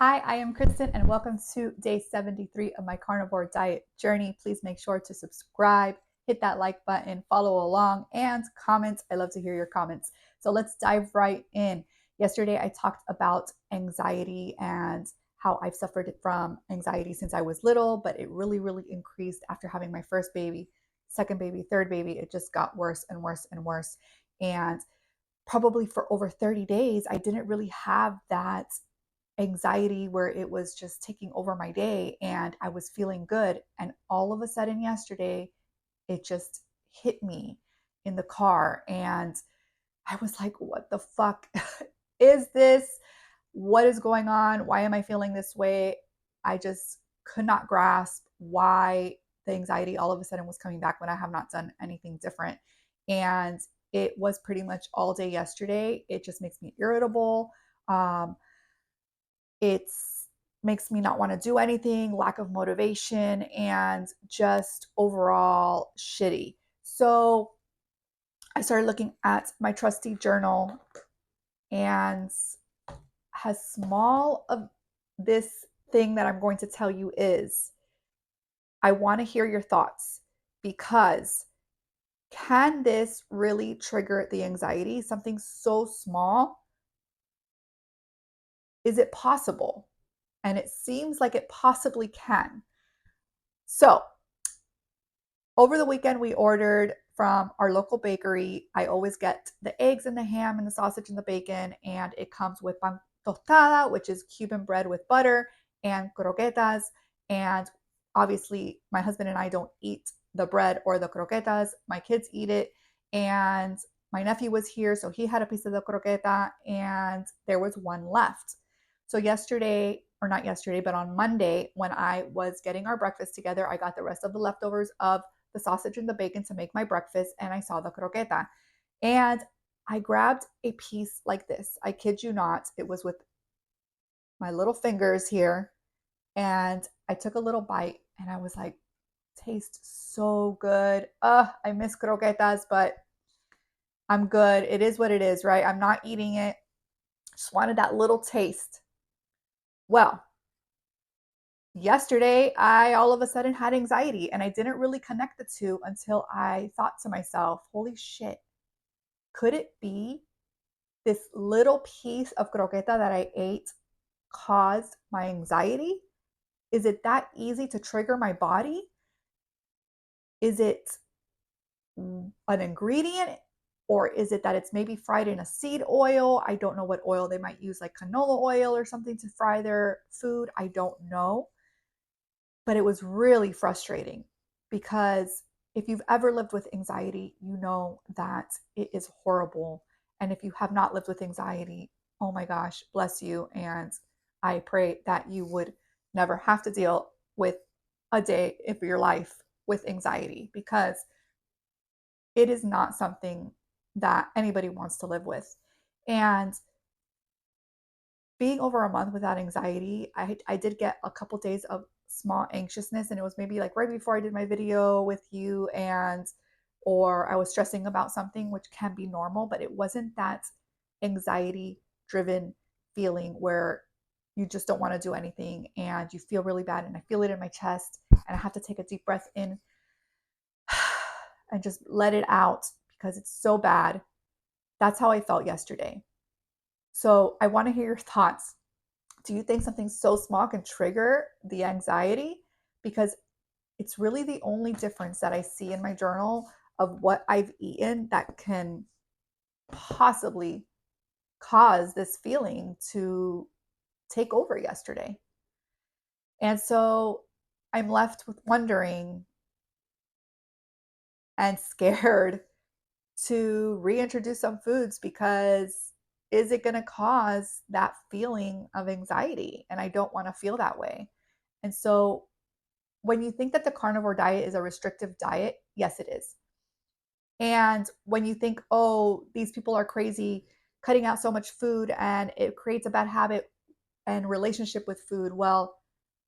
Hi, I am Kristen, and welcome to day 73 of my carnivore diet journey. Please make sure to subscribe, hit that like button, follow along, and comment. I love to hear your comments. So let's dive right in. Yesterday, I talked about anxiety and how I've suffered from anxiety since I was little, but it really increased after having my first baby, second baby, third baby. It just got worse and worse and worse. And probably for over 30 days, I didn't really have that anxiety where it was just taking over my day and I was feeling good. And all of a sudden, yesterday, it just hit me in the car. And I was like, what the fuck is this? What is going on? Why am I feeling this way? I just could not grasp why the anxiety all of a sudden was coming back when I have not done anything different. And it was pretty much all day yesterday. It just makes me irritable. Um, it's makes me not want to do anything, lack of motivation, and just overall shitty. So I started looking at my trusty journal, and as small of this thing that I'm going to tell you is, I want to hear your thoughts, because can this really trigger the anxiety? Something so small. Is it possible? And it seems like it possibly can. So over the weekend, we ordered from our local bakery. I always get the eggs and the ham and the sausage and the bacon, and it comes with pan tostada, which is Cuban bread with butter, and croquetas. And obviously, my husband and I don't eat the bread or the croquetas. My kids eat it. And my nephew was here, so he had a piece of the croqueta, and there was one left. So yesterday, or not yesterday, but on Monday, when I was getting our breakfast together, I got the rest of the leftovers of the sausage and the bacon to make my breakfast, and I saw the croqueta. And I grabbed a piece like this. I kid you not. It was with my little fingers here. And I took a little bite and I was like, tastes so good. I miss croquetas, but I'm good. It is what it is, right? I'm not eating it. Just wanted that little taste. Well, yesterday I all of a sudden had anxiety, and I didn't really connect the two until I thought to myself, holy shit, could it be this little piece of croqueta that I ate caused my anxiety? Is it that easy to trigger my body? Is it an ingredient, or is it that it's maybe fried in a seed oil? I don't know what oil they might use, like canola oil or something, to fry their food. I don't know. But it was really frustrating, because if you've ever lived with anxiety, you know that it is horrible. And if you have not lived with anxiety, oh my gosh, bless you. And I pray that you would never have to deal with a day of your life with anxiety, because it is not something that anybody wants to live with. And being over a month without anxiety, I did get a couple days of small anxiousness, and it was maybe like right before I did my video with you, and or I was stressing about something, which can be normal, but it wasn't that anxiety driven feeling where you just don't want to do anything and you feel really bad. And I feel it in my chest, and I have to take a deep breath in and just let it out because it's so bad. That's how I felt yesterday. So I want to hear your thoughts. Do you think something so small can trigger the anxiety? Because it's really the only difference that I see in my journal of what I've eaten that can possibly cause this feeling to take over yesterday. And so I'm left with wondering and scared to reintroduce some foods, because is it going to cause that feeling of anxiety? And I don't want to feel that way. And so when you think that the carnivore diet is a restrictive diet, yes, it is. And when you think, oh, these people are crazy cutting out so much food and it creates a bad habit and relationship with food, well,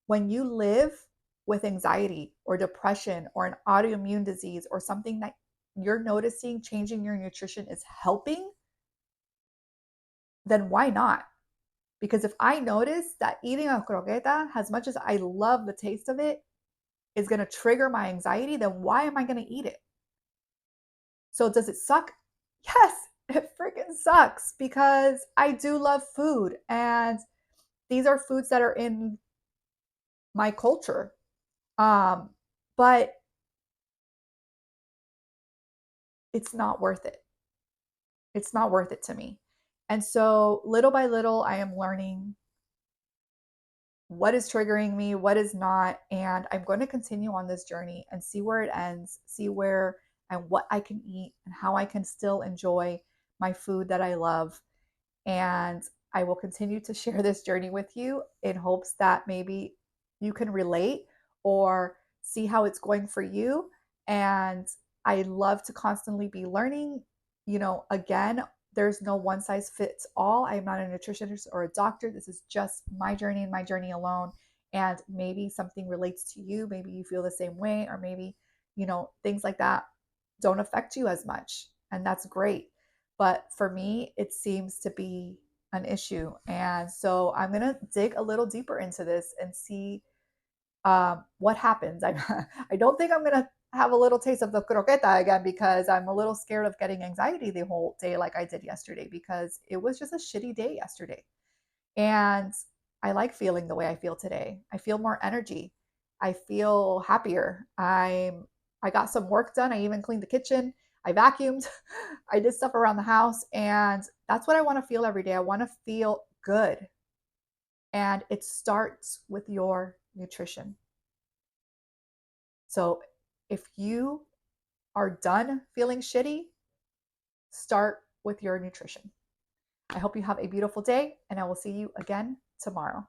when you live with anxiety or depression or an autoimmune disease or something that you're noticing changing your nutrition is helping, then why not? Because if I notice that eating a croqueta, as much as I love the taste of it, is going to trigger my anxiety, then why am I going to eat it? So does it suck? Yes, it freaking sucks because I do love food and these are foods that are in my culture. Um, but it's not worth it. It's not worth it to me. And so little by little, I am learning what is triggering me, what is not. And I'm going to continue on this journey and see where it ends, see where and what I can eat and how I can still enjoy my food that I love. And I will continue to share this journey with you in hopes that maybe you can relate or see how it's going for you. And I love to constantly be learning. Again, there's no one size fits all. I am not a nutritionist or a doctor. This is just my journey and my journey alone. And maybe something relates to you. Maybe you feel the same way, or maybe, things like that don't affect you as much. And that's great. But for me, it seems to be an issue. And so I'm going to dig a little deeper into this and see what happens. I don't think I'm going to have a little taste of the croqueta again because I'm a little scared of getting anxiety the whole day like I did yesterday because it was just a shitty day yesterday. And I like feeling the way I feel today. I feel more energy. I feel happier. I got some work done. I even cleaned the kitchen. I vacuumed. I did stuff around the house and that's what I want to feel every day. I want to feel good. And it starts with your nutrition. So if you are done feeling shitty, start with your nutrition. I hope you have a beautiful day and I will see you again tomorrow.